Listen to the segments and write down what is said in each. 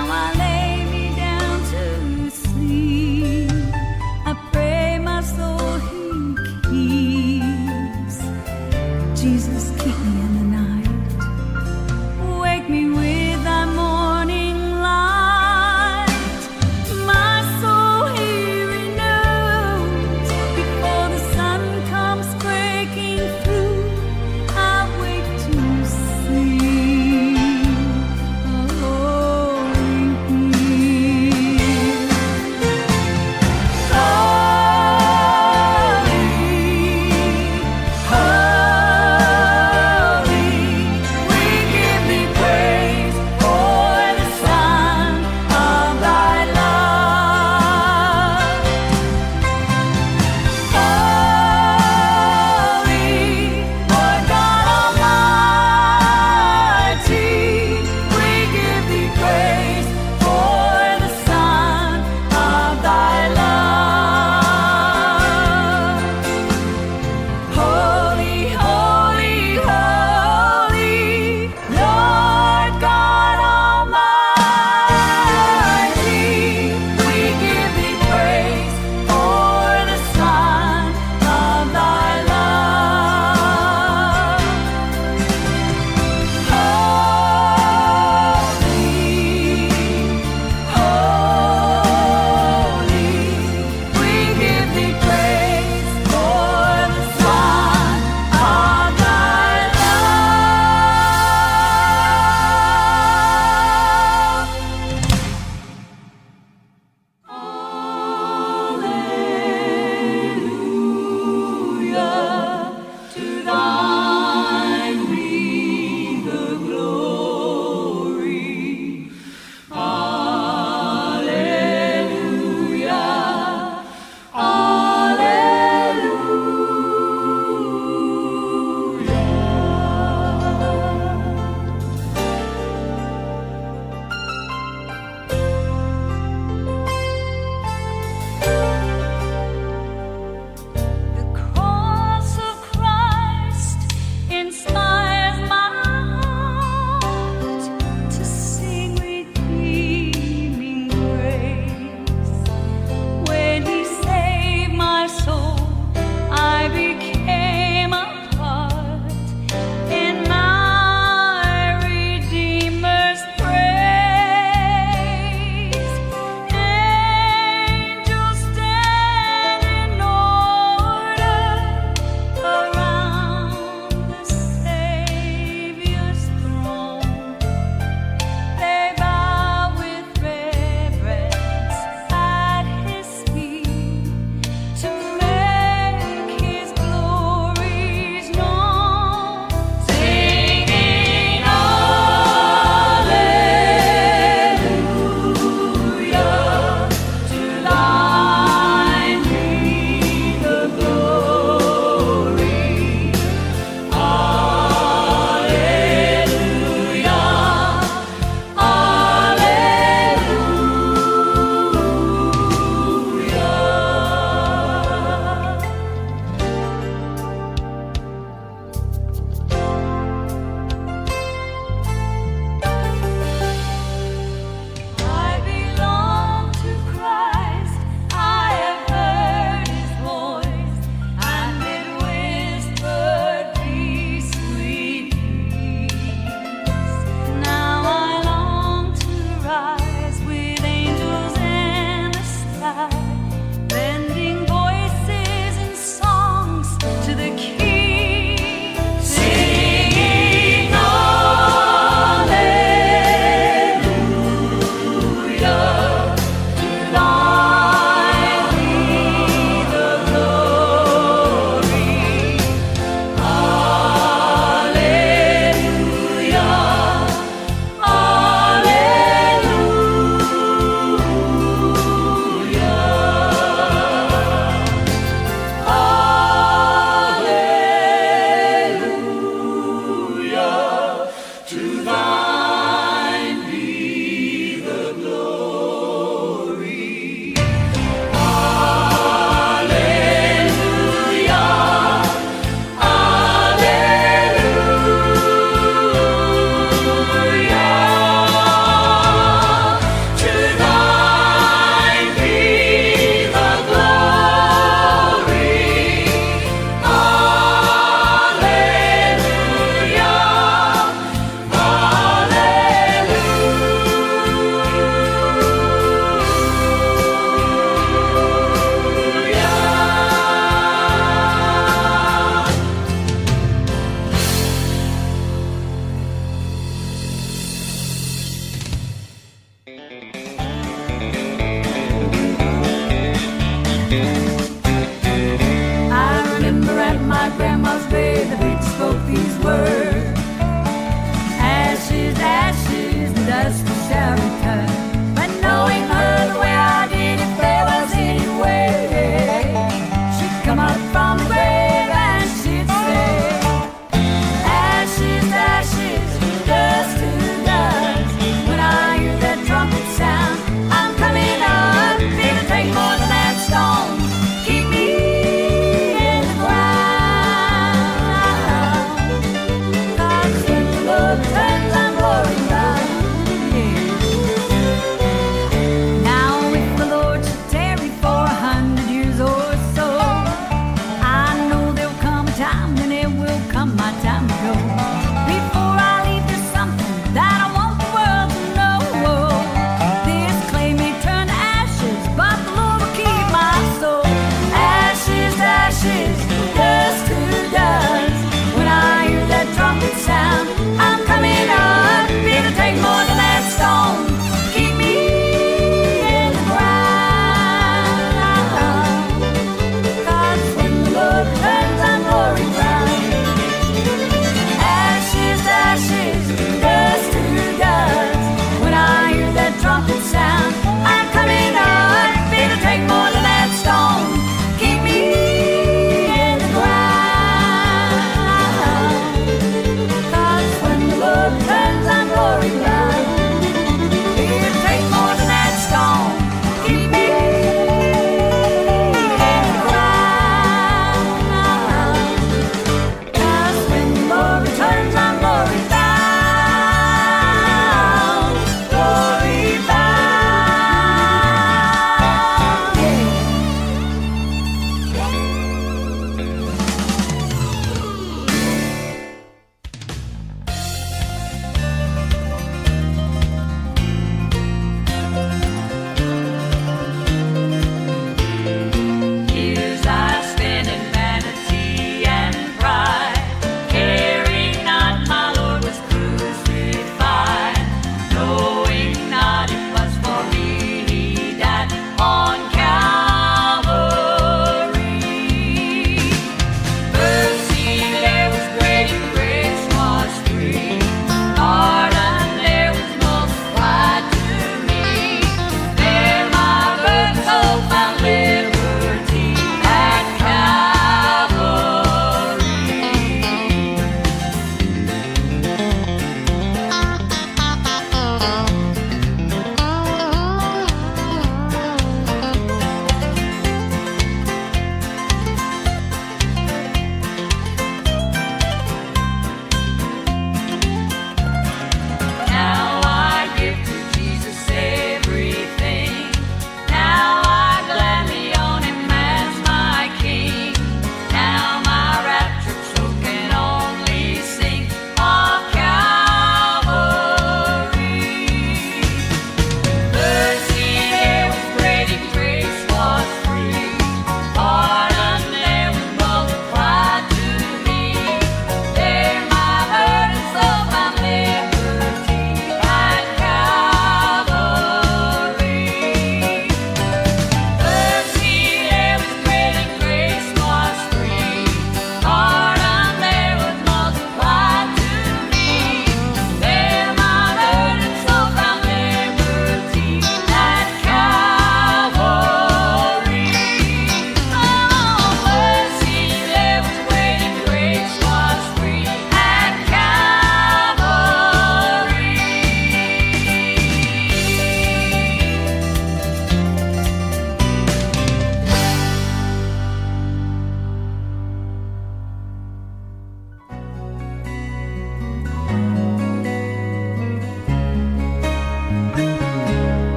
Now I lay me down to sleep. I pray my soul He keeps. Jesus, keep me in the night. Wake me with Thy morning light. My soul He renews before the sun comes breaking through. I wake to see. Oh, wake me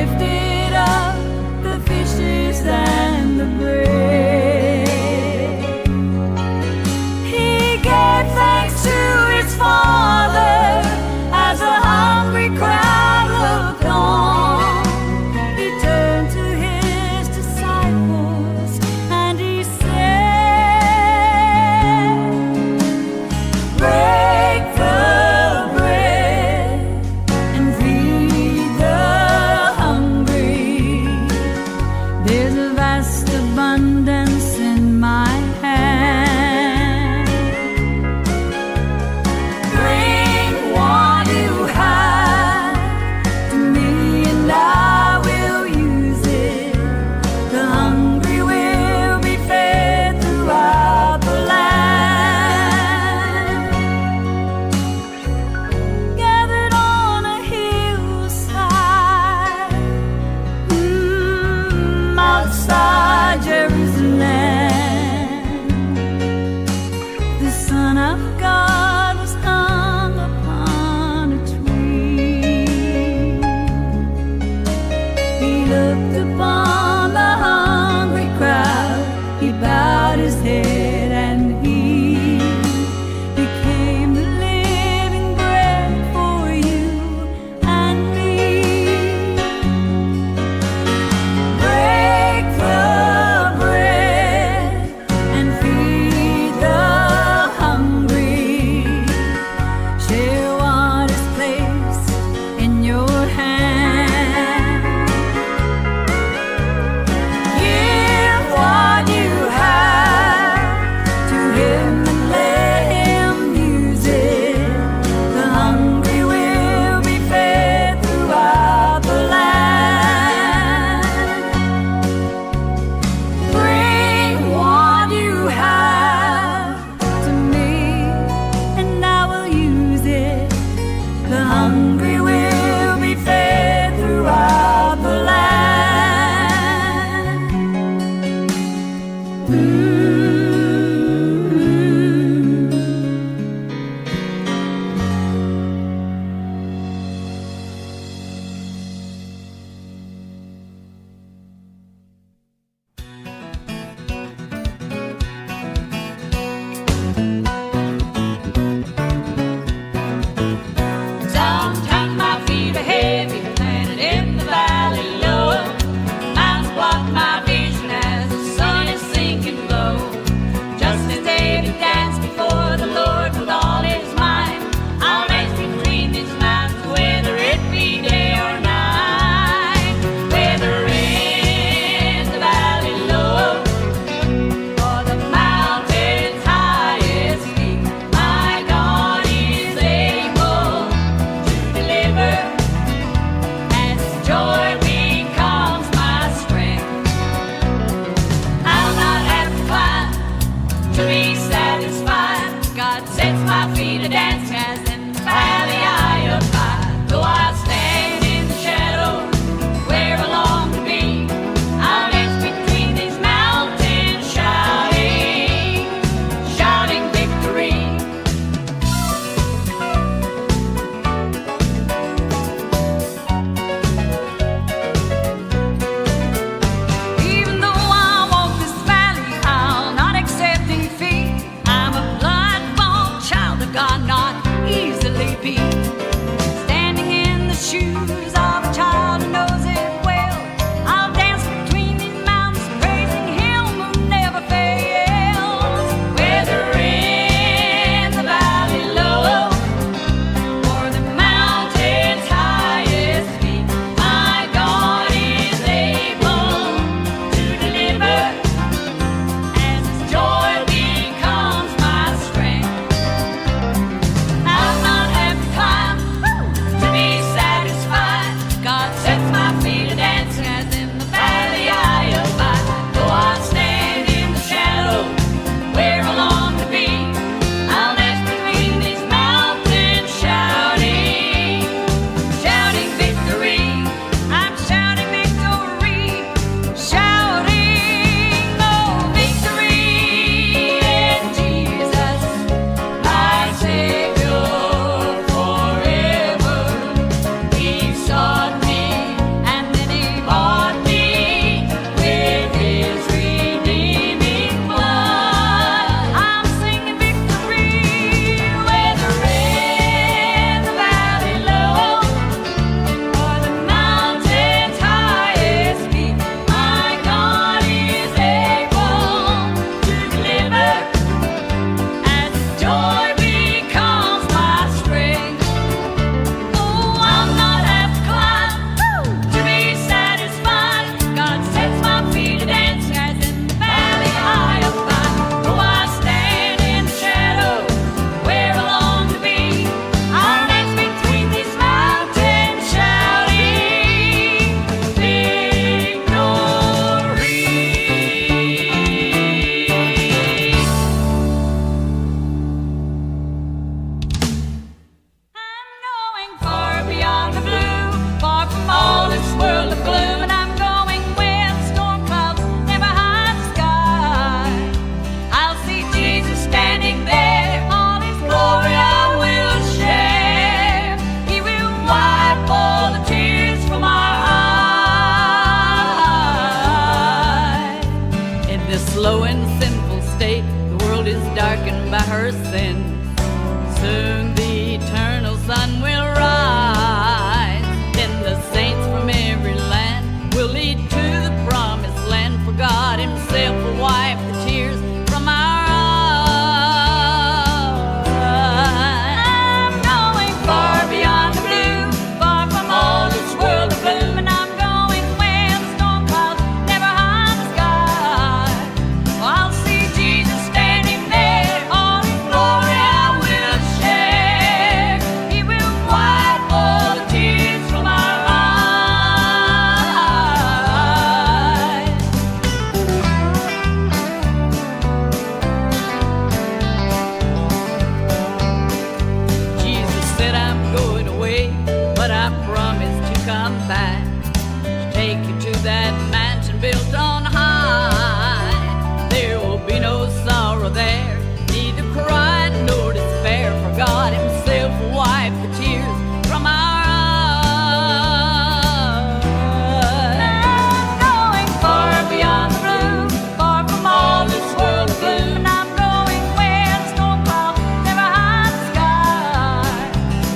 lifted up the fishes and the bread. He gave thanks to his Father as a hungry crowd looked on. He turned to his disciples and he said, break the bread and feed the hungry. There's a vast abundance in my hand. Bring what you have to me and I will use it. The hungry will be fed throughout the land. Gathered on a hillside, outside Jerusalem, the Son of God was hung upon a tree. He looked upon the hungry crowd, he bowed his head and he became the living bread for you and me. Break the bread and feed the hungry. Share what is placed in your hand. Give what you have to him and let him use it. The hungry will be fed throughout the land. Bring what you have to me and I will use it. The hungry will be fed throughout the land. Sometimes my feet are heavy, planted in the valley low. Mountains block my vision as the sun is sinking low. Just as David danced before the Lord with all his might, I'll race between these mountains, whether it be day or night. Whether in the valley low or the mountains highest peak, my God is able to deliver, as joy becomes my strength. I'll not have to climb to be satisfied. God sets my feet a dancing as in the valley I abide. Though I stand in the shadow where I long to be, I'll dance between these mountains, shouting victory. that mansion built on high. There will be no sorrow there, neither cry nor despair, for God himself will wipe the tears from our eyes. I'm going far beyond the blue, far from all this world of gloom, and I'm going where the storm clouds never hide the sky.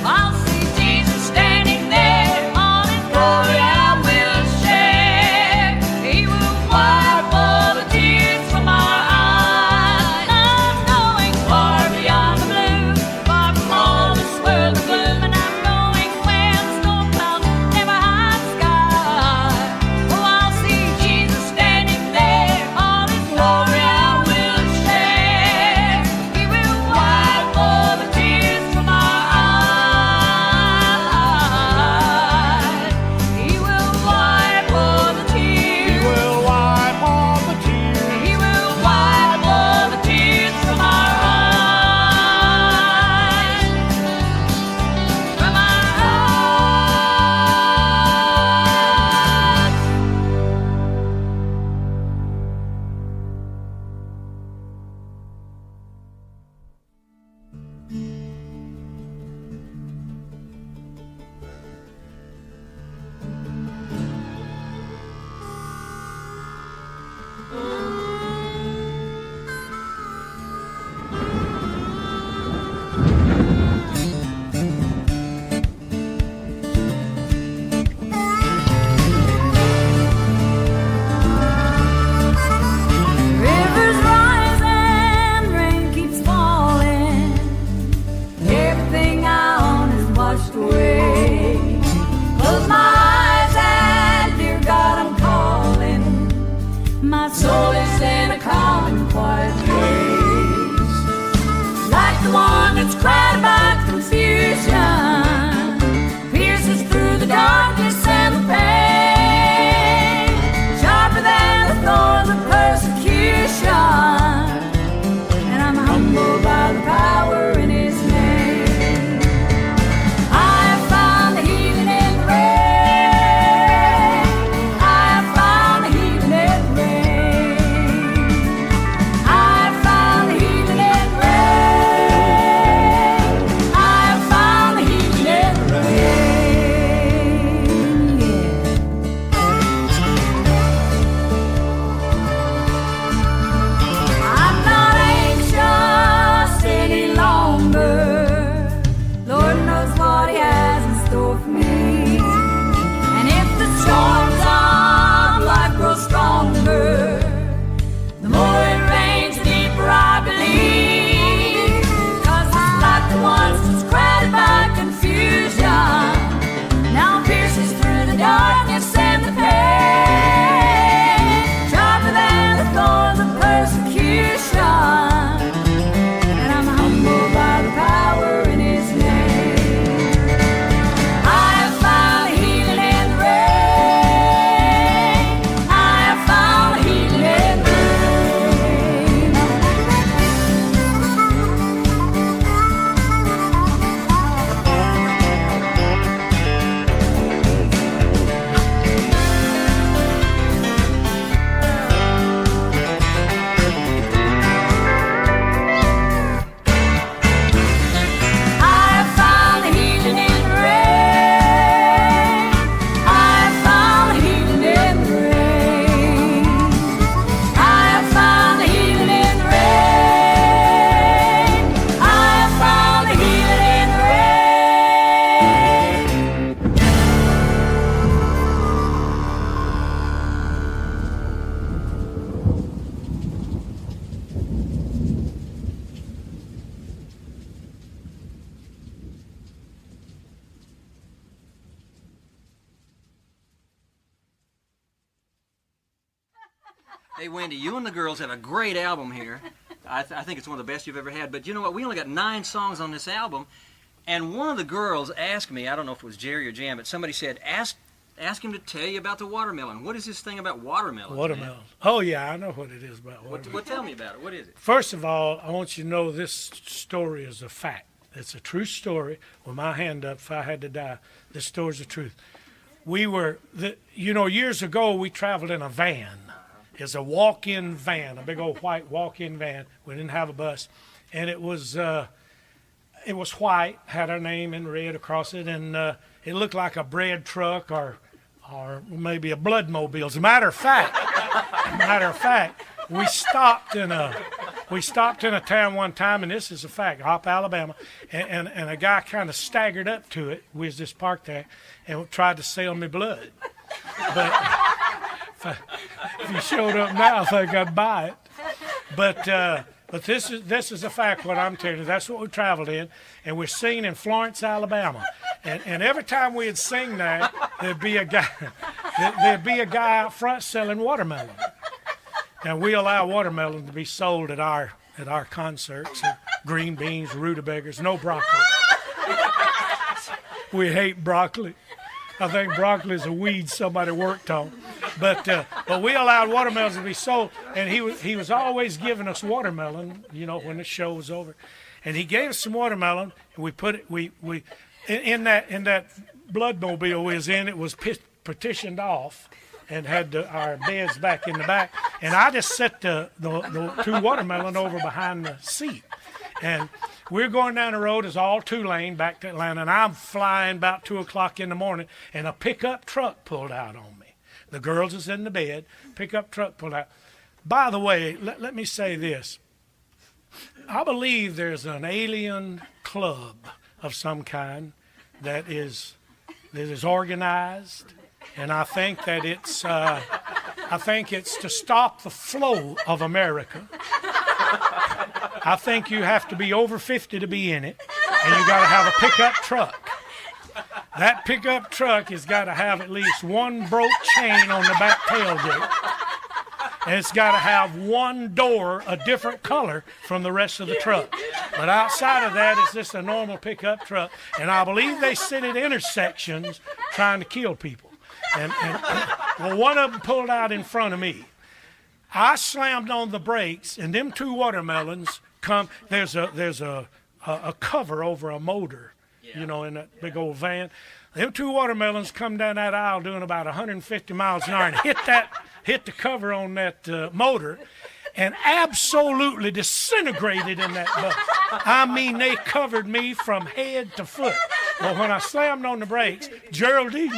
I'll see Jesus standing there, all his glory I will share. He will wipe all the tears from our eyes. I'm going far beyond the blue, far from all this world of gloom, and I'm going where the storm clouds never hide the sky. Oh, I'll see Jesus standing there, all his glory I will share. He will wipe all the tears from our eyes. He will wipe all the tears. He will wipe all the tears. He will wipe all the tears from our eyes. From our eyes. Rivers rise and rain keeps falling. Everything I own is washed away. Close my eyes and dear God I'm calling. My soul is in a calm and quiet place. Like the one that's cried by confusion, pierces through the darkness and the pain. Sharper than the thorns of persecution, and I'm humbled by the power in his name. I have found the healing in the rain. I have found the healing in the rain. I have found the healing in the rain. I have found the healing in the rain. Yeah. I'm not anxious any longer. Lord knows what he has in store for me. And if the storms of life grow stronger, the more it rains, the deeper I believe. 'Cause it's like the ones that's crowded by confusion, now pierces through the darkness and the pain. Sharper than the thorns of persecution, and I'm humbled by the power in his name. I have found the healing in the rain. I have found the healing in the rain. Hey, Wendy, you and the girls have a great album here. I think it's one of the best you've ever had. But you know what? We only got 9 songs on this album. And one of the girls asked me, I don't know if it was Jerry or Jan, but somebody said, ask him to tell you about the watermelon. What is this thing about watermelons? Watermelon. Man? Oh, yeah, I know what it is about watermelon. What tell me about it. What is it? First of all, I want you to know this story is a fact. It's a true story. With my hand up, if I had to die, this story's the truth. years ago we traveled in a van. It's a walk-in van, a big old white walk-in van. We didn't have a bus, and it was white, had our name in red across it, and it looked like a bread truck or maybe a bloodmobile. As a matter of fact, we stopped in a town one time, and this is a fact, Hop, Alabama, and a guy kind of staggered up to it. We was just parked there and tried to sell me blood. But if he showed up now, I think I'd buy it. But this is a fact. What I'm telling you, that's what we traveled in, and we're singing in Florence, Alabama. And every time we'd sing there, there'd be a guy out front selling watermelon. Now we allow watermelon to be sold at our concerts. Green beans, rutabagas, no broccoli. We hate broccoli. I think broccoli is a weed somebody worked on. But we allowed watermelons to be sold, and he was always giving us watermelon, when the show was over. And he gave us some watermelon, and we put it in that bloodmobile we was in. It was partitioned off, and had our beds back in the back. And I just set the two watermelon over behind the seat, and we're going down the road. It's all two-lane back to Atlanta, and I'm flying about 2 o'clock in the morning, and a pickup truck pulled out on me. The girls is in the bed. Pickup truck pulled out. By the way, let me say this. I believe there's an alien club of some kind that is organized, and I think that it's to stop the flow of America. I think you have to be over 50 to be in it, and you got to have a pickup truck. That pickup truck has got to have at least one broke chain on the back tailgate. And it's got to have one door a different color from the rest of the truck. But outside of that, it's just a normal pickup truck. And I believe they sit at intersections trying to kill people. And well, one of them pulled out in front of me. I slammed on the brakes, and them two watermelons come. There's a cover over a motor, in that big old van. Them two watermelons come down that aisle doing about 150 miles an hour and hit the cover on that motor, and absolutely disintegrated in that bus. I mean, they covered me from head to foot. Well, when I slammed on the brakes, Geraldine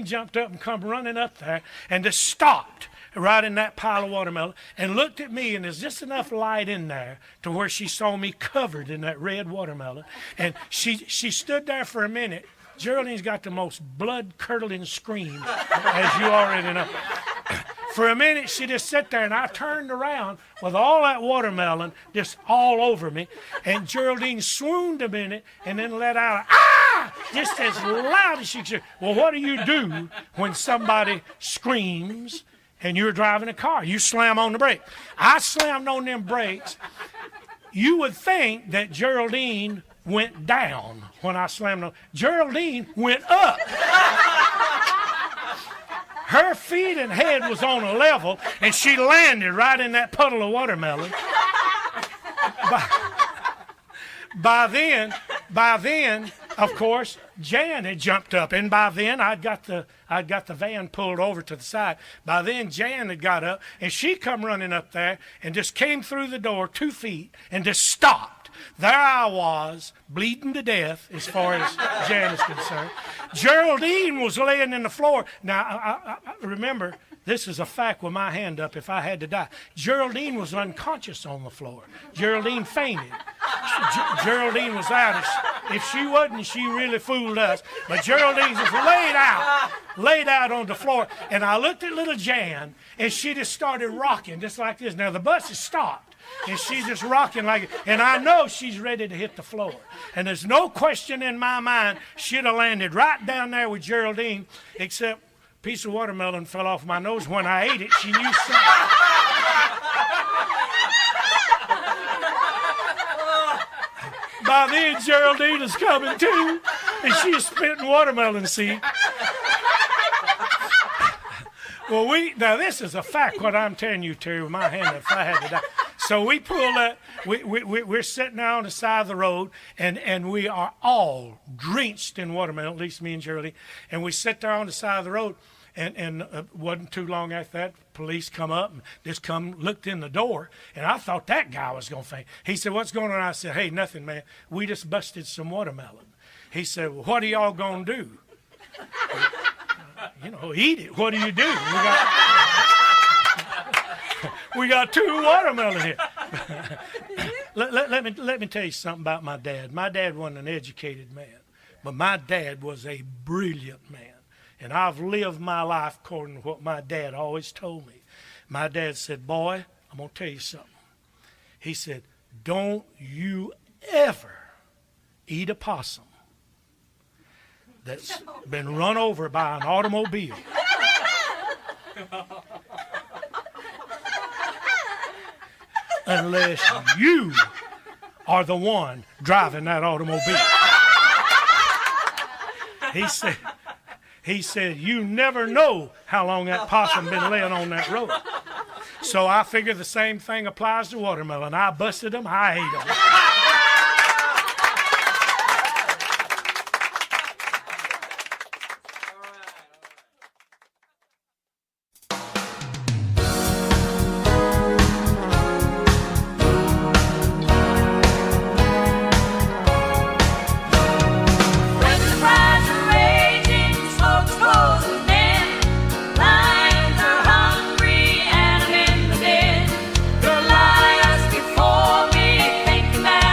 jumped up and come running up there and just stopped right in that pile of watermelon and looked at me, and there's just enough light in there to where she saw me covered in that red watermelon. And she stood there for a minute. Geraldine's got the most blood-curdling scream, as you already know. For a minute, she just sat there, and I turned around with all that watermelon just all over me, and Geraldine swooned a minute and then let out a, ah! Just as loud as she could. Well, what do you do when somebody screams and you're driving a car? You slam on the brake. I slammed on them brakes. You would think that Geraldine went down when I slammed on. Geraldine went up. Her feet and head was on a level, and she landed right in that puddle of watermelon. By then, of course, Jan had jumped up, and by then I'd got the van pulled over to the side. By then Jan had got up, and she come running up there and just came through the door 2 feet and just stopped. There I was, bleeding to death as far as Jan is concerned. Geraldine was laying in the floor. Now, I remember, this is a fact with my hand up if I had to die. Geraldine was unconscious on the floor. Geraldine fainted. Geraldine was out. If she wasn't, she really fooled us. But Geraldine was laid out on the floor. And I looked at little Jan, and she just started rocking just like this. Now, the bus has stopped. And she's just rocking like it. And I know she's ready to hit the floor. And there's no question in my mind she'd have landed right down there with Geraldine, except a piece of watermelon fell off my nose. When I ate it, she knew something. By then, Geraldine is coming too, and she's spitting watermelon seed. Well, now this is a fact, what I'm telling you, Terry, with my hand, if I had to die. So we pull that. We're sitting there on the side of the road, and we are all drenched in watermelon. At least me and Shirley. And we sit there on the side of the road, and wasn't too long after that, police come up and just looked in the door, and I thought that guy was gonna faint. He said, "What's going on?" I said, "Hey, nothing, man. We just busted some watermelon." He said, "Well, what are y'all gonna do?" Eat it. What do you do? We got 2 watermelon here. let me tell you something about my dad. My dad wasn't an educated man, but my dad was a brilliant man. And I've lived my life according to what my dad always told me. My dad said, "Boy, I'm going to tell you something." He said, "Don't you ever eat a possum that's been run over by an automobile." Unless you are the one driving that automobile. He said, "You never know how long that possum been laying on that road." So I figure the same thing applies to watermelon. I busted them, I ate them. Liars before me, thinking that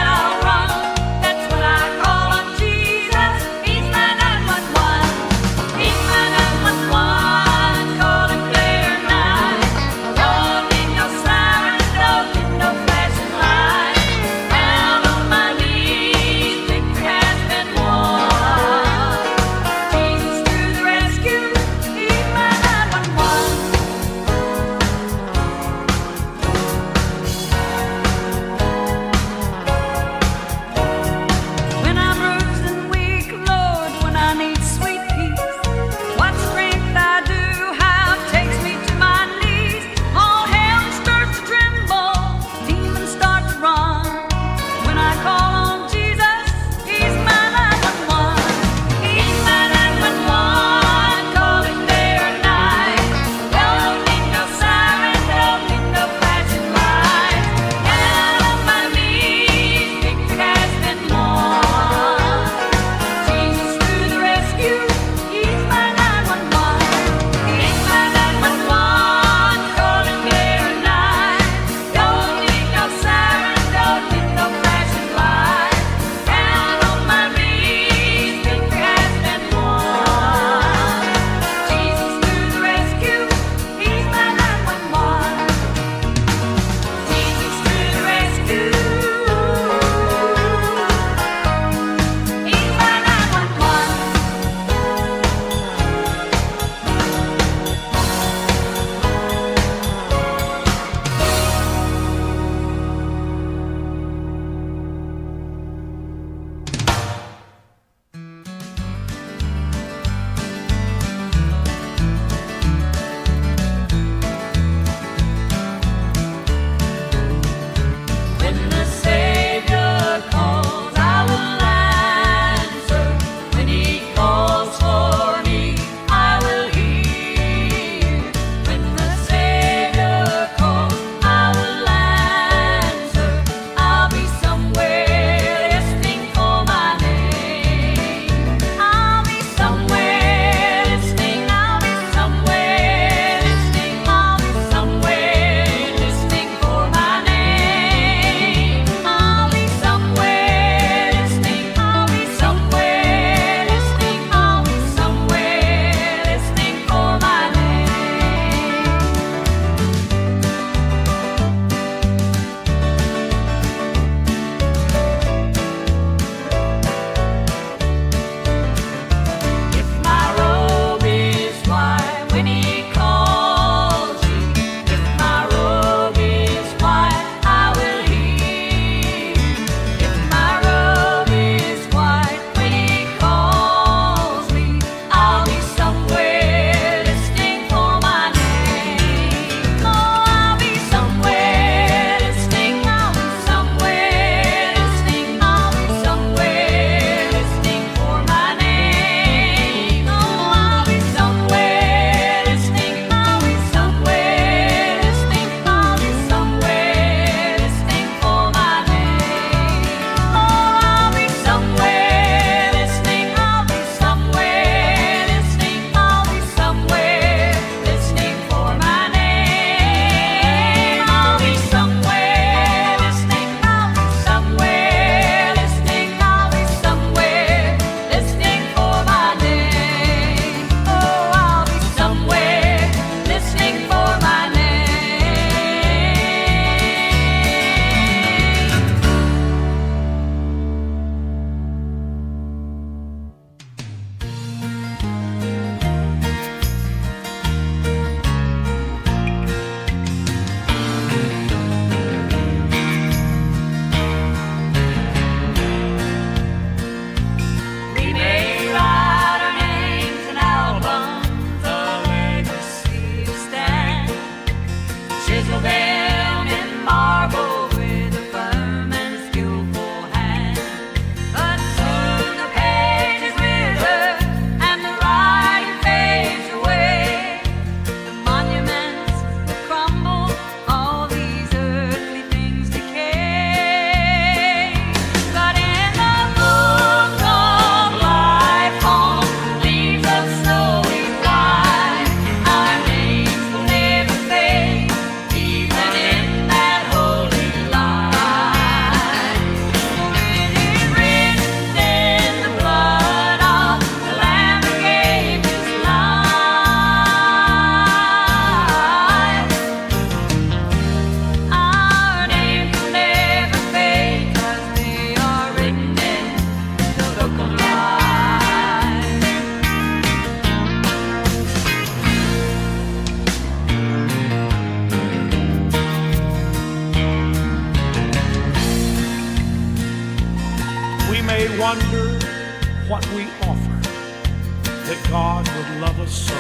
love us so.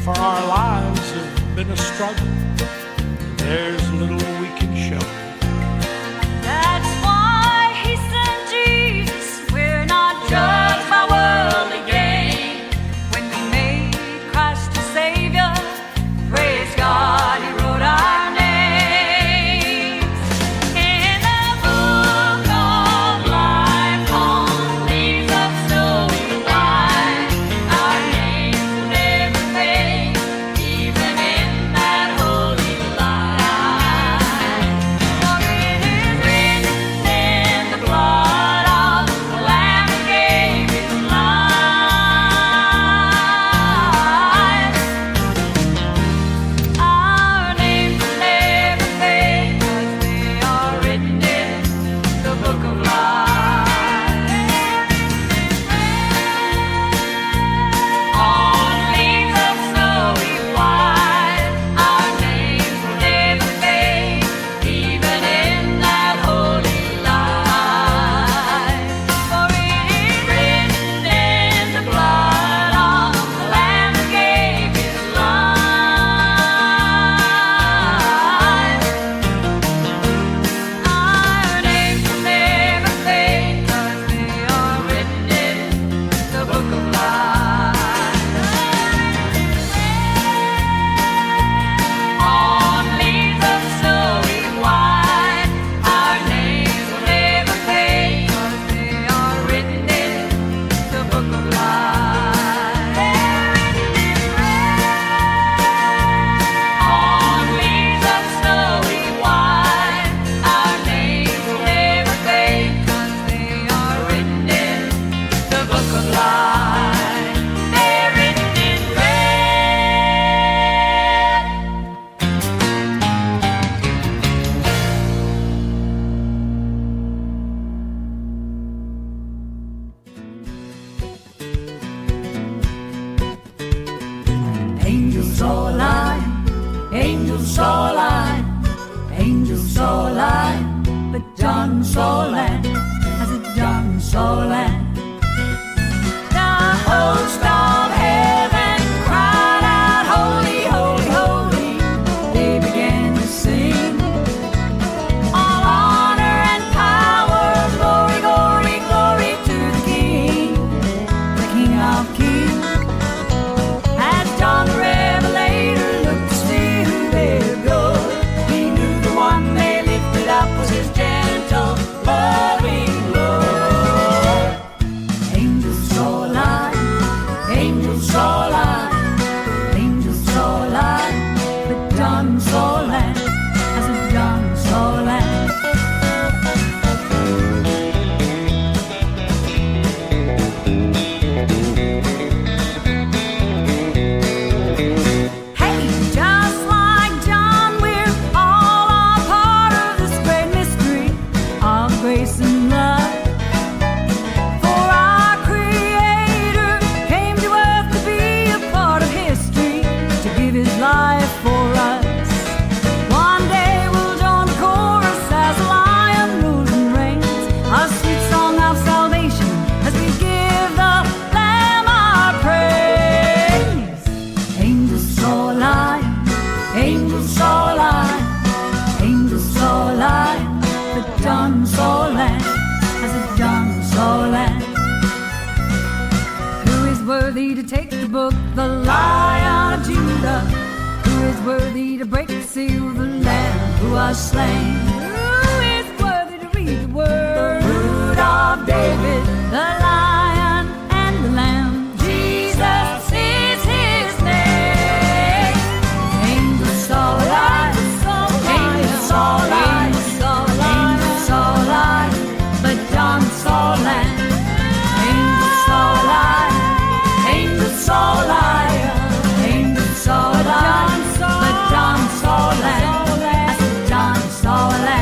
For our lives have been a struggle, there's little we can show. That's why he sent Jesus. We're not judged by worldly gain. When we made Christ a Savior, praise God, he wrote our names in the book of life. On leaves of snowy white, our names will never fade, even in that holy light. For it is written in the blood of the Lamb who gave his life. Our names will never fade, 'cause they are written in the book of life. On leaves of snowy white, our names will never fade, even in that holy light. For it is written in the blood of the Lamb who gave his life. Our names will never fade, 'cause they are written in the book of life. On leaves of snowy white, our names will never fade, 'cause they are written in the book of life. They're written in red. On leaves of snowy white, our names will never fade, 'cause they are written in the book of life. They're written in red. Angels all line, angels all line, angels all line, but John saw land, as it John saw land. The host of heaven cried out, holy, holy, holy. They began to sing, all honor and power, glory, glory, glory to the King of Kings. As John the Revelator looked to see who they would go, he knew the one they lifted up was his gentle, loving Lord. Angels all line, angels all line, angels all line, but John saw land, as if John saw land. Hey, just like John, we're all a part of this great mystery of grace and love. For our Creator came to earth to be a part of history, to give his life for us. One day we'll join the chorus as the Lion rules and reigns, a sweet song of salvation as we give the Lamb our praise. Angels all line, angels all line, angels all line, but John saw land, as if John saw land. Who is worthy to take the book, the Lion of Judah? Who is worthy to break the seal, the Lamb who was slain? Who is worthy to read the word, the root of David, the Lion and the Lamb? Jesus is his name. Angels all line, angels all line, angels all line, but John saw land. Angels all line, angels all line, angels all line, but John saw land, as John saw land.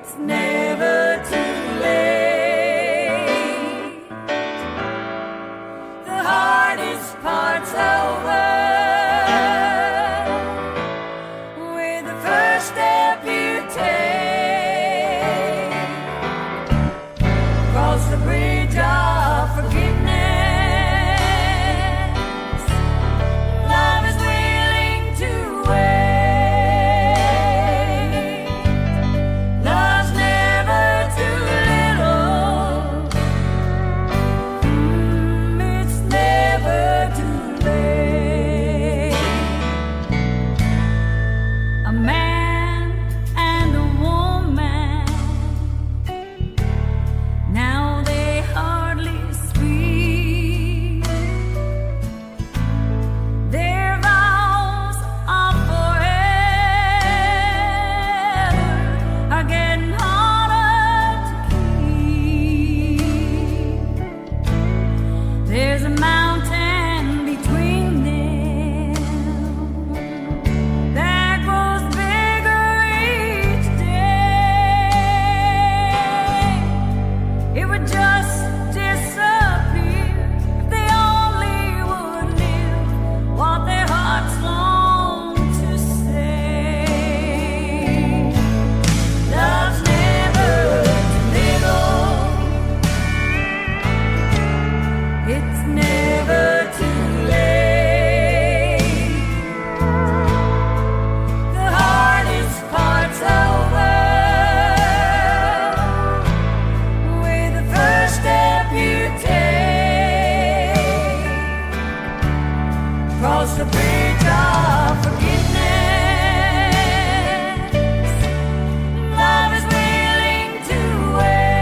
it's never too late. The hardest part's over with the first step you take. Cross the bridge of forgiveness. Love is willing to wait. Love's never too little. It's never too late. A man and a woman, now they hardly speak. Their vows of forever are getting harder to keep. There's a mountain between them that grows bigger each day. It would just disappear if they only would live what their hearts long to say. Love's never too little. It's never too late. The hardest part's over with the first step you take. Cross the bridge of forgiveness. Love is willing to wait.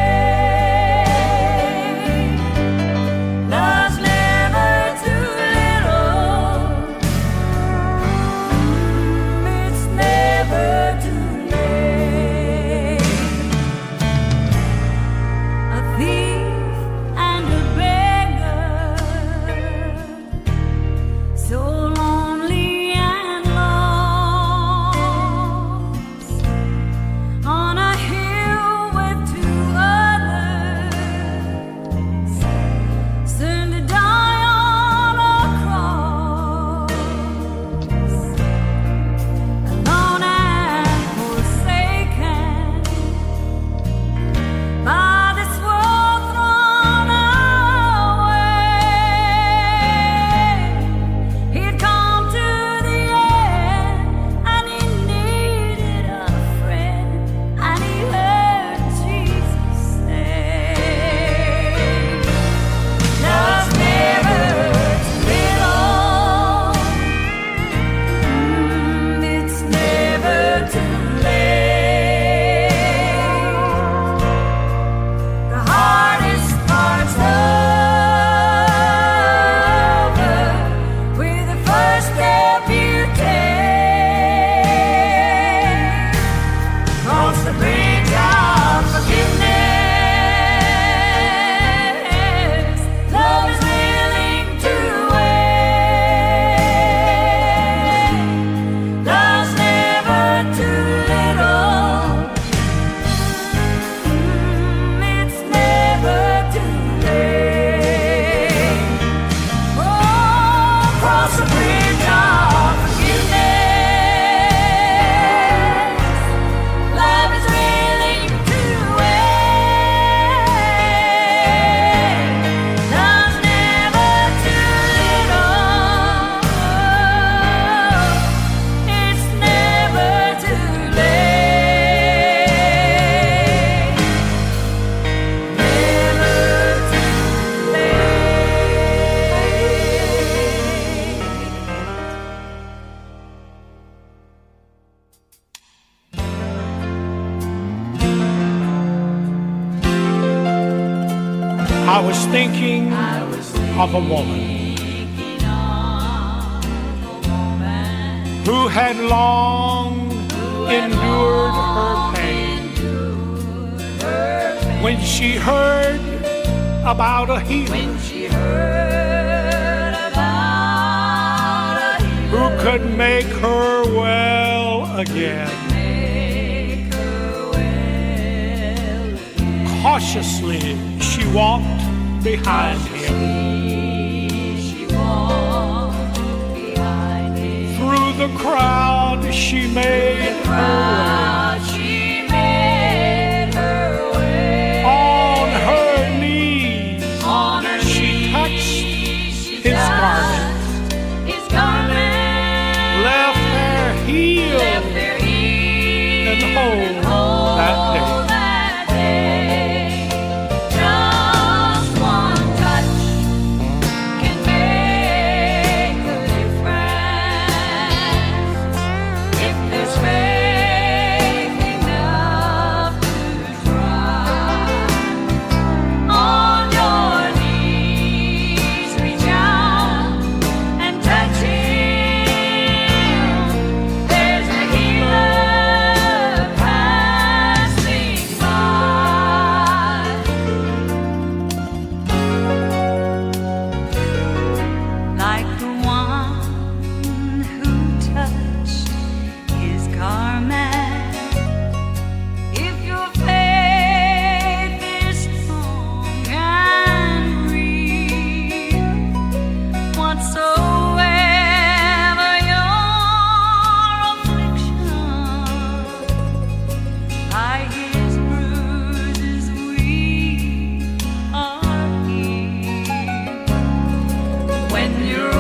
Love's never too little. It's never too late. A thief and a beggar, so lonely and lost, on a hill with two others, soon to die on a cross, alone and forsaken, by this world thrown away. He'd come to the end and he needed a friend, and he heard Jesus say, love's never too little. It's never too late. The hardest part's over with the first step you take. Cross the bridge of forgiveness. Love is willing to wait. Love's never too little. It's never too late. Oh, cross the bridge of forgiveness. Love is willing to wait. Love's never too little. It's never too late. Never too I was thinking of a woman who had long endured her pain. When she heard about a healer who could make her well again. cautiously she walked behind him. She walked behind him. Through the crowd she made her She made her way. way. On her knees On her she knees, touched she his touched garment, his garment. left her healed Left her healed and whole that day. that day. Just one touch can make a difference. If there's faith enough to try, on your knees reach out and touch him. There's a healer passing by. Like the one who touched his garment. If your faith is strong and real, whatsoever your affliction, by his bruises we are healed. When you're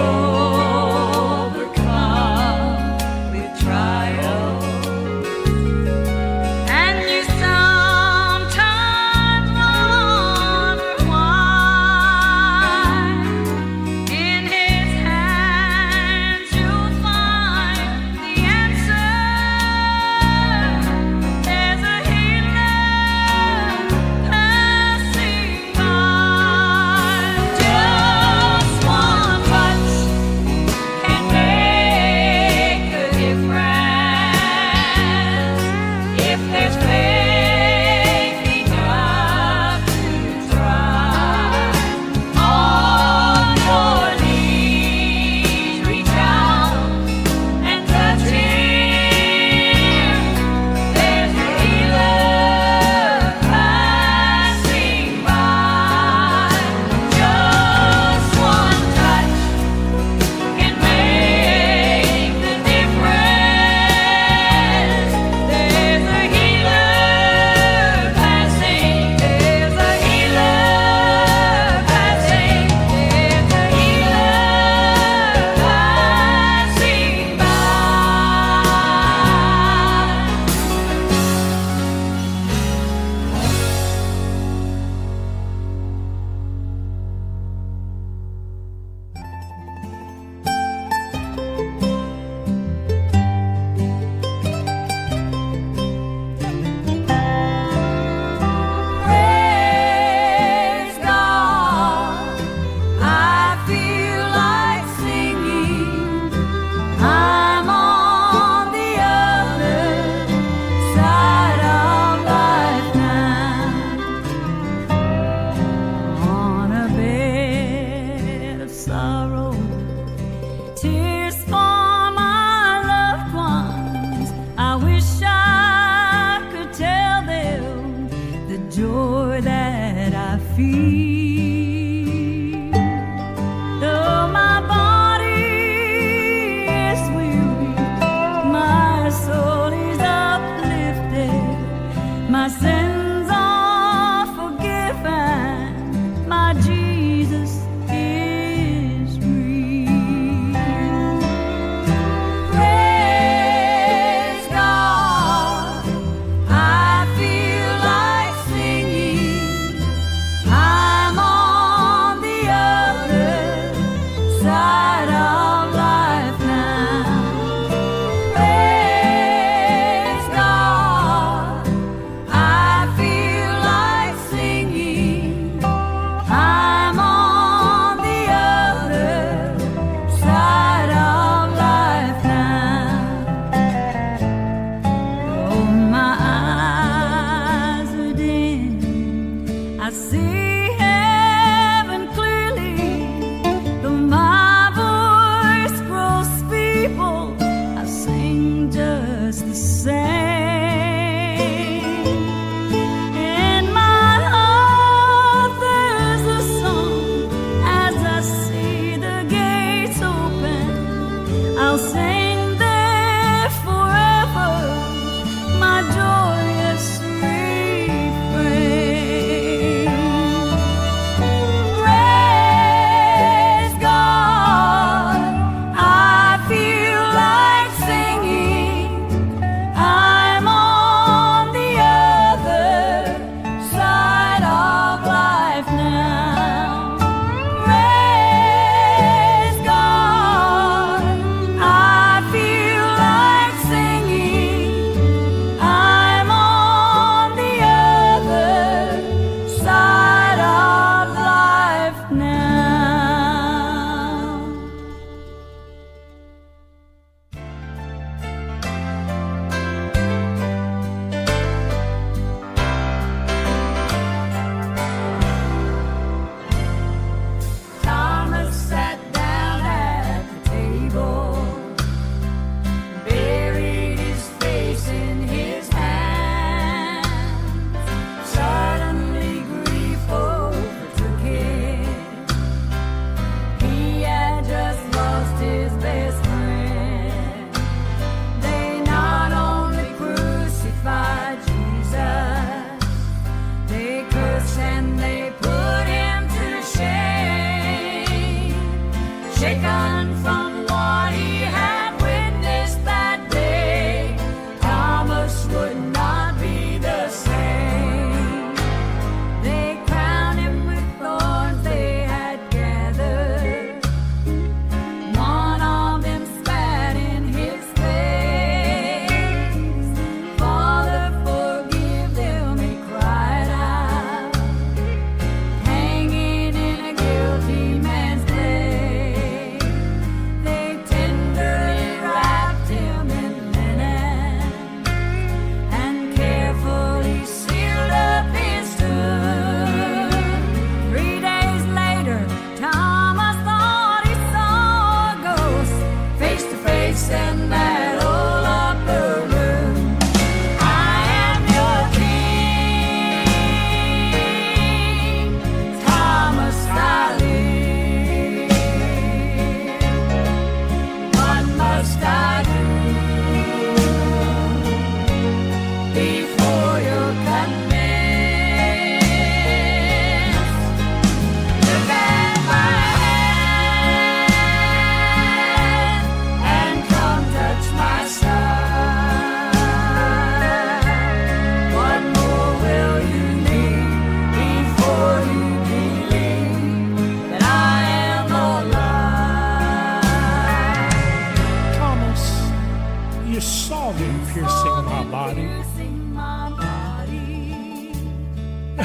overcome with trials, and you sometimes wonder why, in his hands you'll find the answer. There's a healer passing by. Just one touch can make a difference. If there's faith enough to try, on your knees reach out and touch him. There's a healer passing by. Just one touch can make the difference. There's a healer passing. There's a healer passing. There's a healer passing by. Praise God, I feel like singing. I'm on the other side of life now, on a bed of sorrow, tears for my loved ones. I wish I could tell them the joy that I feel. Though my body is weary, my soul is uplifted, my sins are forgiven, my Jesus is real.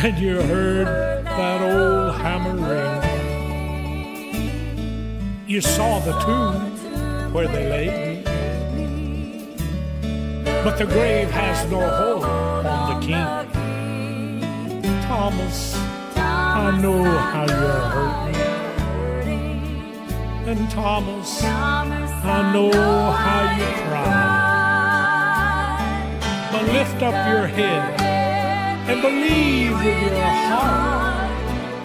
and you heard that old hammer ring. You saw the tomb where they laid me, but the grave has no hold on the king. Thomas, I know how you're hurting, and Thomas, I know how you cry. But lift up your head and believe with your heart.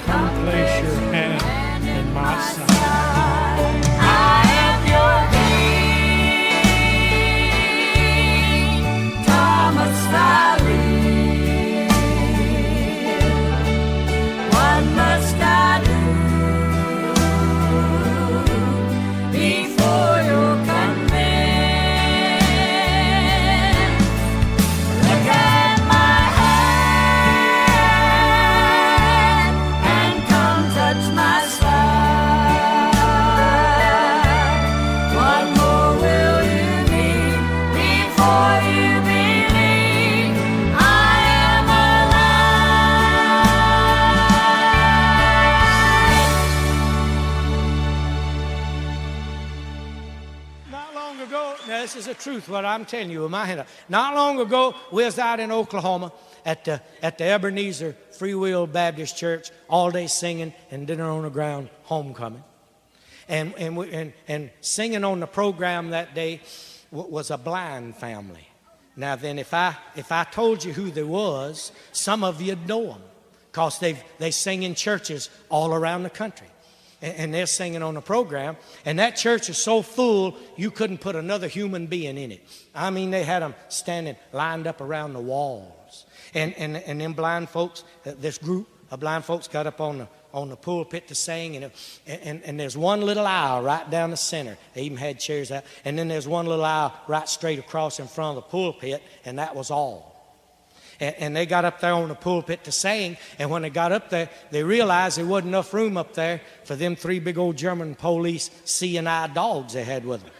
Come place your hand in my side. I am your King, Thomas Valley. What must I do before you're convinced? Look at my hand and come touch my side. What more will you need before you believe I am alive? Not long ago, now this is the truth, what I'm telling you with my hand up. Not long ago, we was out in Oklahoma at the Ebenezer Free Will Baptist Church, all day singing and dinner on the ground, homecoming. And singing on the program that day was a blind family. Now then, if I told you who they was, some of you'd know them, because they sing in churches all around the country. And they're singing on the program, and that church is so full you couldn't put another human being in it. I mean, they had them standing lined up around the walls, and them blind folks, this group of blind folks got up on the pulpit to sing, and there's one little aisle right down the center. They even had chairs out, and then there's one little aisle right straight across in front of the pulpit, and that was all. And they got up there on the pulpit to sing, and when they got up there, they realized there wasn't enough room up there for them 3 big old German police C&I dogs they had with them.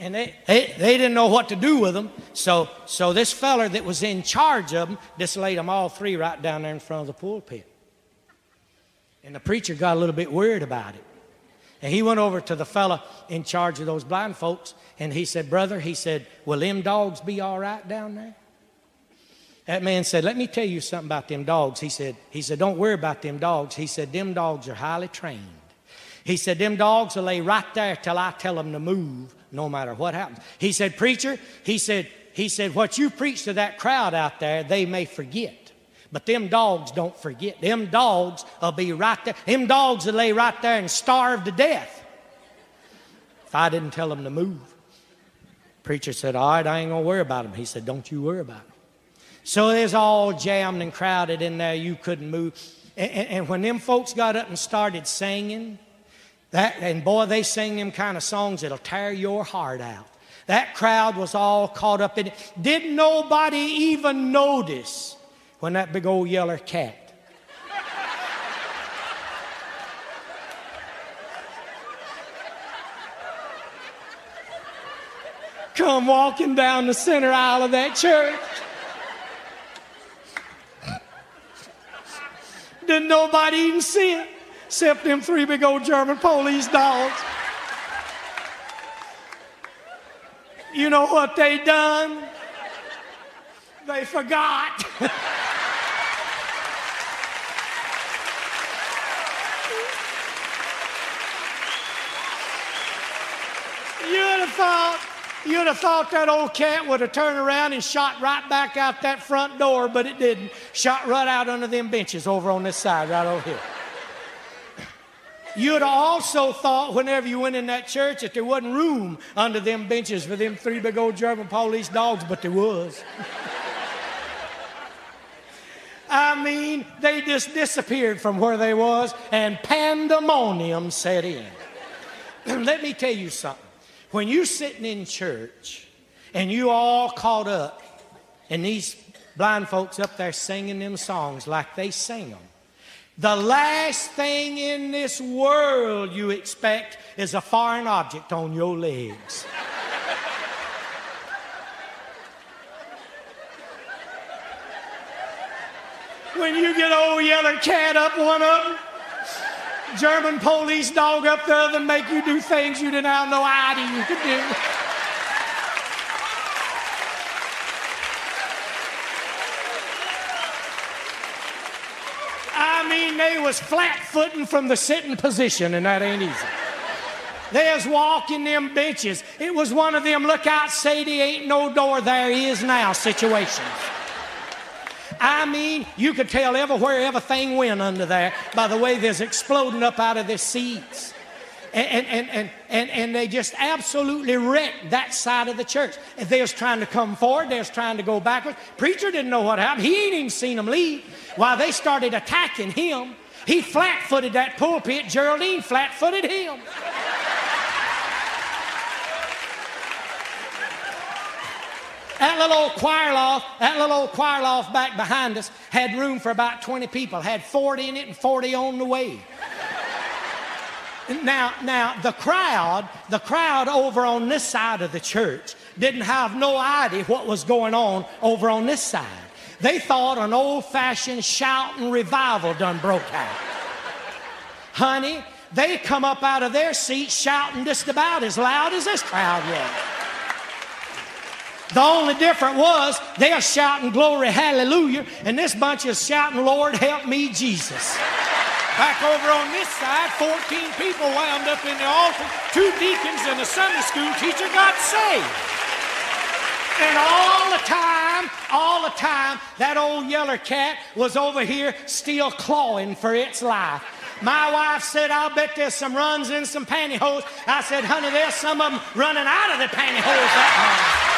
And they didn't know what to do with them, so this feller that was in charge of them just laid them all 3 right down there in front of the pulpit. And the preacher got a little bit weird about it. And he went over to the fella in charge of those blind folks, and he said, "Brother," he said, "will them dogs be all right down there?" That man said, "Let me tell you something about them dogs." He said, "Don't worry about them dogs." He said, "Them dogs are highly trained." He said, "Them dogs will lay right there till I tell them to move, no matter what happens." He said, "Preacher," he said, "what you preach to that crowd out there, they may forget. But them dogs don't forget. Them dogs will be right there. Them dogs will lay right there and starve to death if I didn't tell them to move." Preacher said, "All right, I ain't going to worry about them." He said, "Don't you worry about them." So they was all jammed and crowded in there. You couldn't move. And when them folks got up and started singing, and boy, they sing them kind of songs that'll tear your heart out. That crowd was all caught up in it. Didn't nobody even notice when that big old yeller cat come walking down the center aisle of that church. Didn't nobody even see it, except them 3 big old German police dogs. You know what they done? They forgot. You'd have thought that old cat would have turned around and shot right back out that front door, but it didn't. Shot right out under them benches over on this side, right over here. You'd have also thought whenever you went in that church that there wasn't room under them benches for them 3 big old German police dogs, but there was. I mean, they just disappeared from where they was, and pandemonium set in. Let me tell you something. When you're sitting in church and you all caught up and these blind folks up there singing them songs like they sing them, the last thing in this world you expect is a foreign object on your legs. When you get old yeller cat up one of them, German police dog up the other, and make you do things you didn't have no idea you could do. I mean, they was flat-footing from the sitting position, and that ain't easy. They was walking them benches. It was one of them look out, Sadie, ain't no door, there is now situations. I mean, you could tell everywhere everything went under there by the way there's exploding up out of their seats. And they just absolutely wrecked that side of the church. If they was trying to come forward, they was trying to go backwards. Preacher didn't know what happened. He ain't even seen them leave. While they started attacking him, he flat-footed that pulpit. Geraldine flat-footed him. That little old choir loft back behind us had room for about 20 people, had 40 in it and 40 on the way. Now the crowd over on this side of the church didn't have no idea what was going on over on this side. They thought an old-fashioned shouting revival done broke out. Honey, they come up out of their seats shouting just about as loud as this crowd was. The only difference was they are shouting glory, hallelujah, and this bunch is shouting, Lord, help me, Jesus. Back over on this side, 14 people wound up in the altar, 2 deacons and a Sunday school teacher got saved. And all the time, that old yeller cat was over here still clawing for its life. My wife said, I'll bet there's some runs in some pantyhose. I said, honey, there's some of them running out of the pantyhose that morning.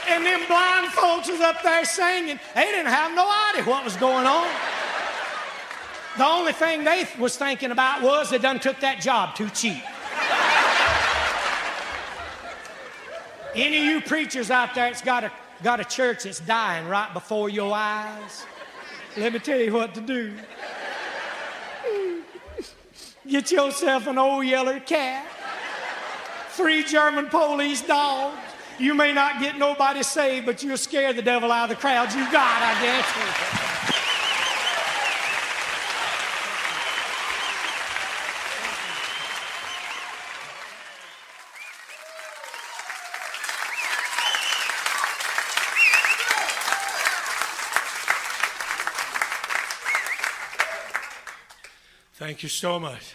And them blind folks was up there singing. They didn't have no idea what was going on. The only thing they was thinking about was they done took that job too cheap. Any of you preachers out there that's got a church that's dying right before your eyes, let me tell you what to do. Get yourself an old yeller cat, 3 German police dogs. You may not get nobody saved, but you'll scare the devil out of the crowds you got, I guess. Thank you so much.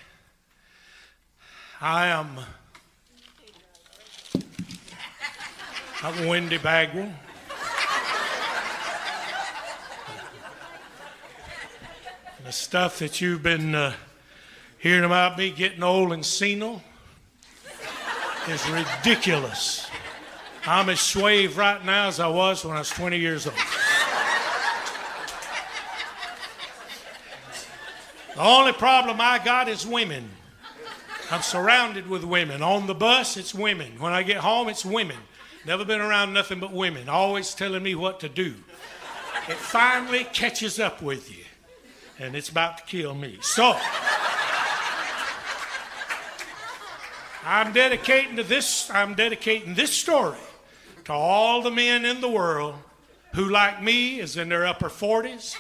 I'm Wendy Bagwell. The stuff that you've been hearing about me getting old and senile is ridiculous. I'm as suave right now as I was when I was 20 years old. The only problem I got is women. I'm surrounded with women. On the bus, it's women. When I get home, it's women. Never been around nothing but women, always telling me what to do. It finally catches up with you, and it's about to kill me. So, I'm dedicating this story to all the men in the world who, like me, is in their upper 40s.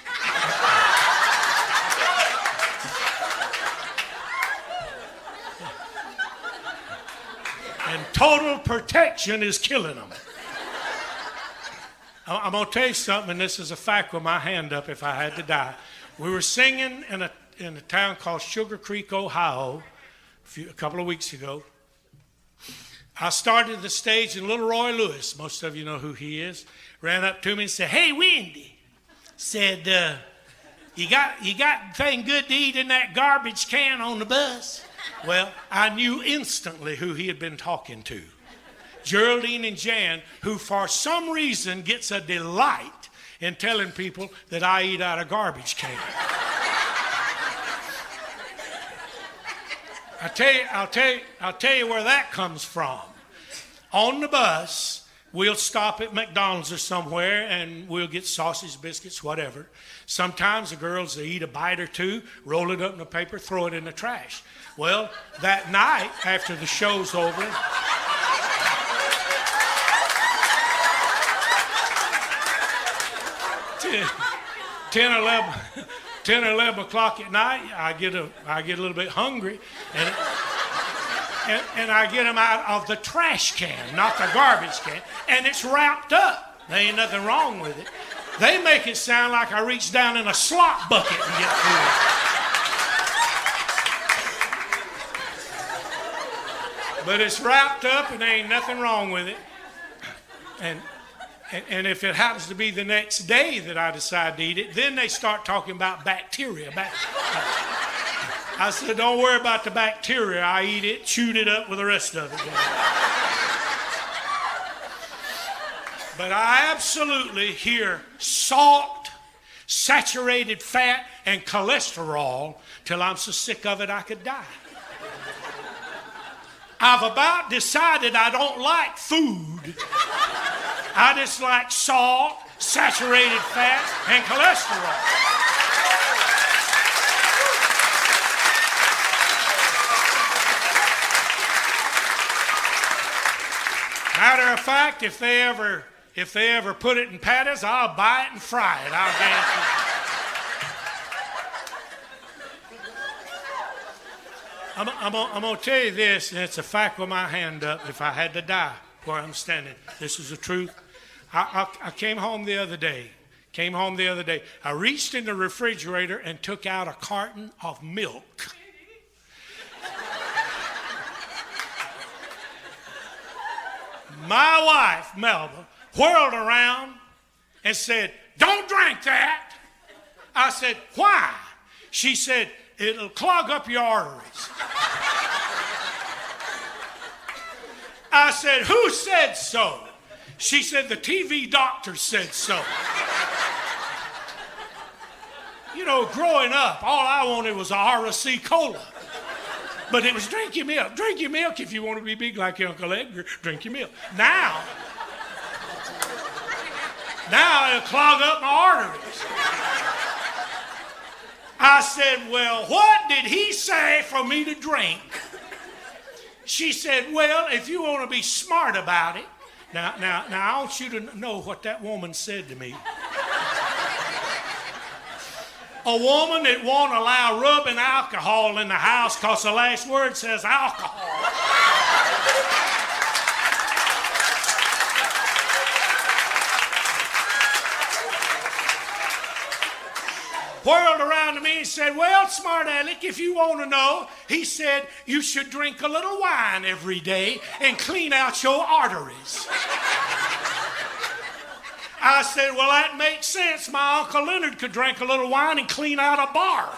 And total protection is killing them. I'm going to tell you something, and this is a fact with my hand up if I had to die. We were singing in a town called Sugar Creek, Ohio, a couple of weeks ago. I started the stage, and little Roy Lewis, most of you know who he is, ran up to me and said, "Hey, Wendy," said, you got thing good to eat in that garbage can on the bus? Well, I knew instantly who he had been talking to. Geraldine and Jan, who for some reason gets a delight in telling people that I eat out of garbage cans. I'll tell you where that comes from. On the bus, we'll stop at McDonald's or somewhere and we'll get sausage, biscuits, whatever. Sometimes the girls, they eat a bite or two, roll it up in the paper, throw it in the trash. Well, that night after the show's over, 10 or 11 o'clock at night, I get a little bit hungry, and I get them out of the trash can, not the garbage can, and it's wrapped up. There ain't nothing wrong with it. They make it sound like I reached down in a slop bucket and get food. But it's wrapped up and there ain't nothing wrong with it. And if it happens to be the next day that I decide to eat it, then they start talking about bacteria. I said, don't worry about the bacteria. I eat it, chewed it up with the rest of it. But I absolutely hear salt, saturated fat, and cholesterol till I'm so sick of it I could die. I've about decided I don't like food. I just like salt, saturated fat, and cholesterol. Matter of fact, if they ever put it in patties, I'll buy it and fry it. I'll guarantee it. I'm going to tell you this, and it's a fact with my hand up. If I had to die where I'm standing, this is the truth. I came home the other day. I reached in the refrigerator and took out a carton of milk. My wife, Melba, whirled around and said, "Don't drink that." I said, "Why?" She said, "It'll clog up your arteries." I said, "Who said so?" She said, "The TV doctor said so." You know, growing up, all I wanted was a RC Cola. But it was drink your milk. Drink your milk if you want to be big like your Uncle Edgar. Drink your milk. Now it'll clog up my arteries. I said, "Well, what did he say for me to drink?" She said, "Well, if you want to be smart about it." Now, I want you to know what that woman said to me. A woman that won't allow rubbing alcohol in the house because the last word says alcohol. Whirled around to me and said, "Well, smart aleck, if you want to know," he said, "you should drink a little wine every day and clean out your arteries." I said, "Well, that makes sense. My Uncle Leonard could drink a little wine and clean out a bar."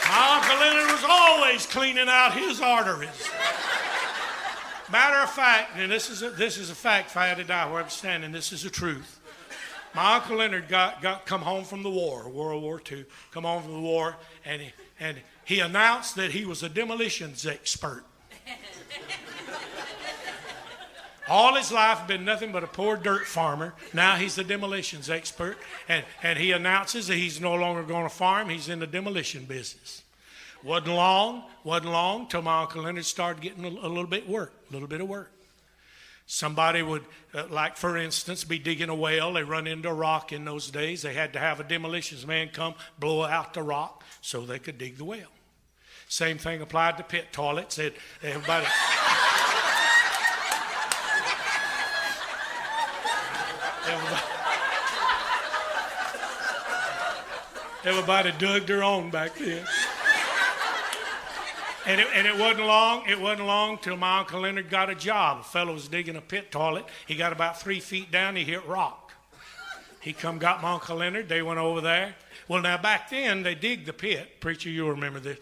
My Uncle Leonard was always cleaning out his arteries. Matter of fact, and this is a fact, if I had to die where I'm standing, this is the truth. My Uncle Leonard come home from the war, World War II, come home from the war, and he announced that he was a demolitions expert. All his life been nothing but a poor dirt farmer. Now he's a demolitions expert, and he announces that he's no longer going to farm. He's in the demolition business. Wasn't long till my Uncle Leonard started getting a little bit of work. Somebody would, like for instance, be digging a well. They run into a rock in those days. They had to have a demolitions man come blow out the rock so they could dig the well. Same thing applied to pit toilets. Everybody dug their own back then. And it wasn't long till my Uncle Leonard got a job. A fellow was digging a pit toilet. He got about 3 feet down. He hit rock. He got my Uncle Leonard. They went over there. Well, now back then they dig the pit. Preacher, you'll remember this.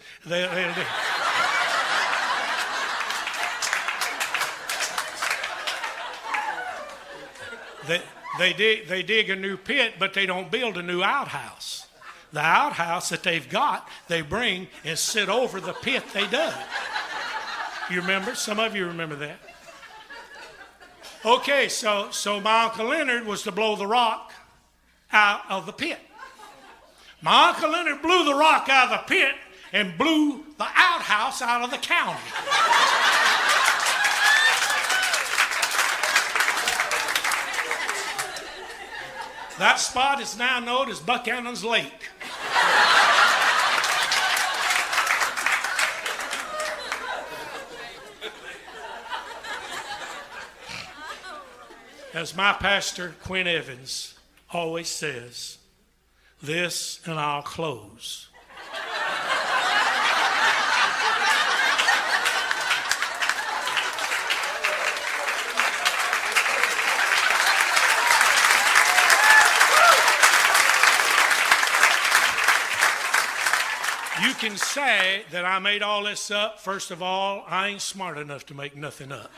They dig a new pit, but they don't build a new outhouse. The outhouse that they've got, they bring and sit over the pit they dug. You remember? Some of you remember that. Okay, so my Uncle Leonard was to blow the rock out of the pit. My Uncle Leonard blew the rock out of the pit and blew the outhouse out of the county. That spot is now known as Buchanan's Lake. As my pastor, Quinn Evans, always says, this and I'll close. You can say that I made all this up. First of all, I ain't smart enough to make nothing up.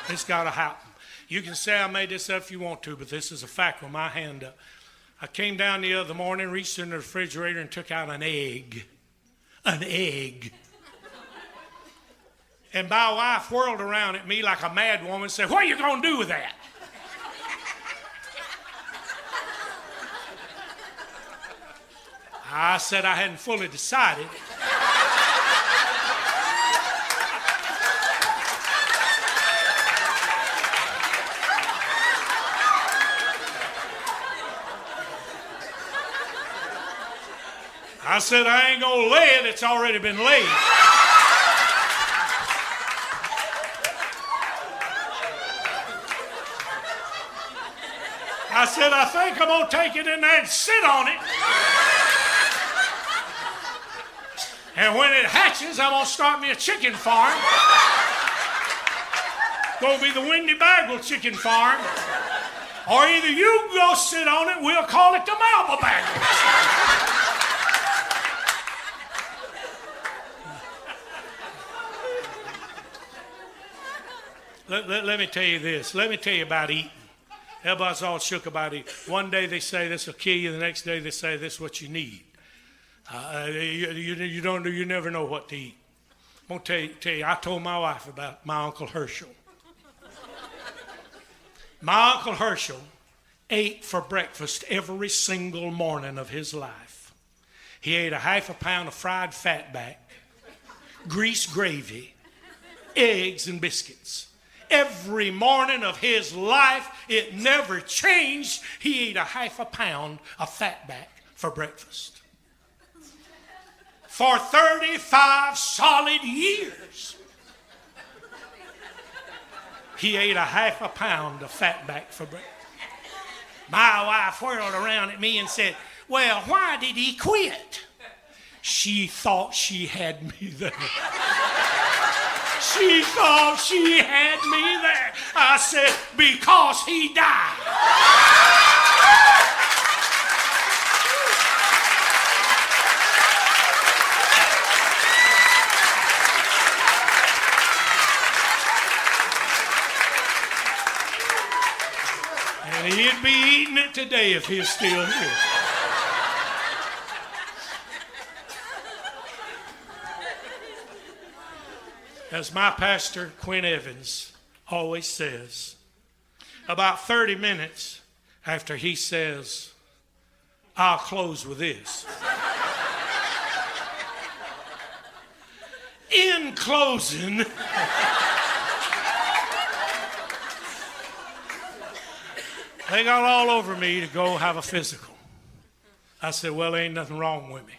It's got to happen. You can say I made this up if you want to, but this is a fact with my hand up. I came down the other morning, reached in the refrigerator and took out an egg. An egg. And my wife whirled around at me like a mad woman and said, what are you going to do with that? I said I hadn't fully decided. I said I ain't gonna lay it, it's already been laid. I said I think I'm gonna take it in there and sit on it. And when it hatches, I'm gonna start me a chicken farm. Gonna be the Wendy Bagwell chicken farm. Or either you go sit on it, we'll call it the Malva Bagwell. Let me tell you this. Let me tell you about eating. Everybody's all shook about eating. One day they say this will kill you. The next day they say this is what you need. You never know what to eat. I'm going to tell you, I told my wife about my Uncle Herschel. My Uncle Herschel ate for breakfast every single morning of his life. He ate a half a pound of fried fatback, grease gravy, eggs, and biscuits. Every morning of his life, it never changed. He ate a half a pound of fatback for breakfast. For 35 solid years, he ate a half a pound of fatback for breakfast. My wife whirled around at me and said, well, why did he quit? She thought she had me there. She thought she had me there. I said, because he died. And he'd be eating it today if he was still here. As my pastor, Quinn Evans, always says, about 30 minutes after he says, I'll close with this. In closing, they got all over me to go have a physical. I said, well, there ain't nothing wrong with me.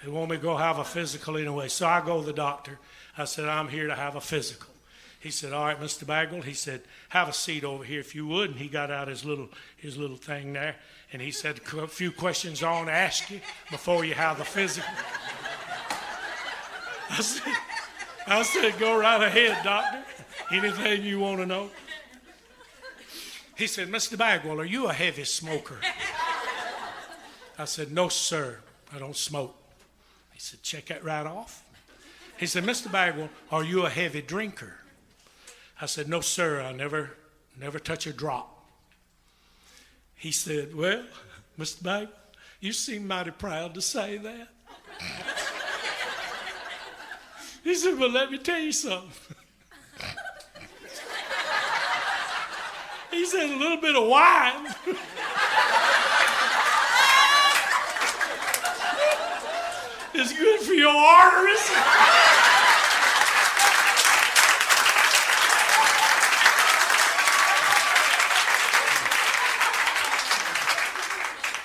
They want me to go have a physical anyway. So I go to the doctor. I said, I'm here to have a physical. He said, all right, Mr. Bagwell. He said, have a seat over here if you would. And he got out his little thing there. And he said, a few questions I want to ask you before you have the physical. I said, go right ahead, doctor. Anything you want to know. He said, Mr. Bagwell, are you a heavy smoker? I said, no, sir, I don't smoke. He said, check that right off. He said, Mr. Bagwell, are you a heavy drinker? I said, no, sir, I never touch a drop. He said, well, Mr. Bagwell, you seem mighty proud to say that. He said, well, let me tell you something. He said, a little bit of wine is good for your arteries.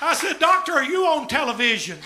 I said, Doctor, are you on television?